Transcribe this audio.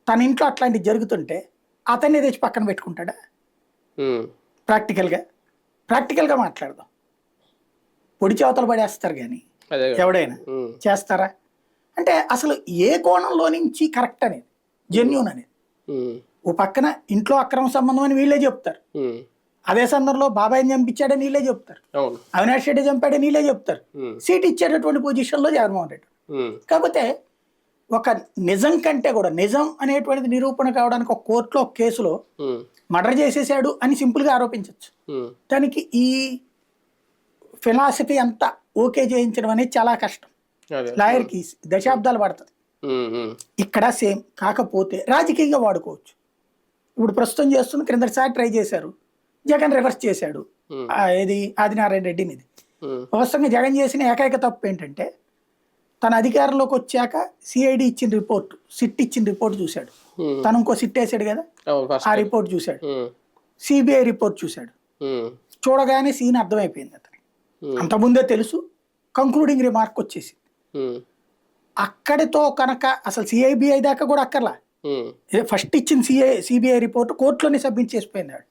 తన ఇంట్లో అట్లాంటివి జరుగుతుంటే అతన్ని తెచ్చి పక్కన పెట్టుకుంటాడా? ప్రాక్టికల్గా ప్రాక్టికల్గా మాట్లాడదాం. పొడి చేవతలు పడేస్తారు కానీ ఎవడైనా చేస్తారా? అంటే అసలు ఏ కోణంలో నుంచి కరెక్ట్ అనేది, జెన్యూన్ అనేది. ఓ పక్కన ఇంట్లో అక్రమ సంబంధం అని వీళ్ళే చెప్తారు, అదే సందర్భంలో బాబాయిని చంపించాడని వీళ్ళే చెప్తారు, అవినాష్ రెడ్డి చంపాడని వీళ్ళే చెప్తారు, సీట్ ఇచ్చేటటువంటి పొజిషన్లో జగన్మోహన్ రెడ్డి. కాకపోతే ఒక నిజం కంటే కూడా నిజం అనేటువంటిది నిరూపణ కావడానికి ఒక కోర్టులో ఒక కేసులో మర్డర్ చేసేసాడు అని సింపుల్గా ఆరోపించవచ్చు. దానికి ఈ ఫిలాసఫీ అంతా ఓకే చేయించడం అనేది చాలా కష్టం, లాయర్కి దశాబ్దాలు పడుతుంది. ఇక్కడ సేమ్. కాకపోతే రాజకీయంగా వాడుకోవచ్చు. ఇప్పుడు ప్రస్తుతం చేస్తున్న క్రిందటిసారి ట్రై చేశారు, జగన్ రివర్స్ చేశాడు. ఏది ఆదినారాయణ రెడ్డిని. ఇది వాస్తవంగా జగన్ చేసిన ఏకైక తప్పు ఏంటంటే తన అధికారంలోకి వచ్చాక సిఐడి ఇచ్చిన రిపోర్ట్, సిట్ ఇచ్చిన రిపోర్ట్ చూశాడు. తను ఇంకో సిట్ వేసాడు కదా, ఆ రిపోర్ట్ చూశాడు. సిబిఐ రిపోర్ట్ చూశాడు. చూడగానే సీన్ అర్థమైపోయింది అతనికి. అంతకుముందే తెలుసు, కంక్లూడింగ్ రిమార్క్ వచ్చేసి అక్కడితో కనుక అసలు సిఐబిఐ దాకా కూడా అక్కర్లా, ఫస్ట్ ఇచ్చిన సిబిఐ రిపోర్ట్ కోర్టులోనే సబ్మిట్ చేసిపోయినాడు.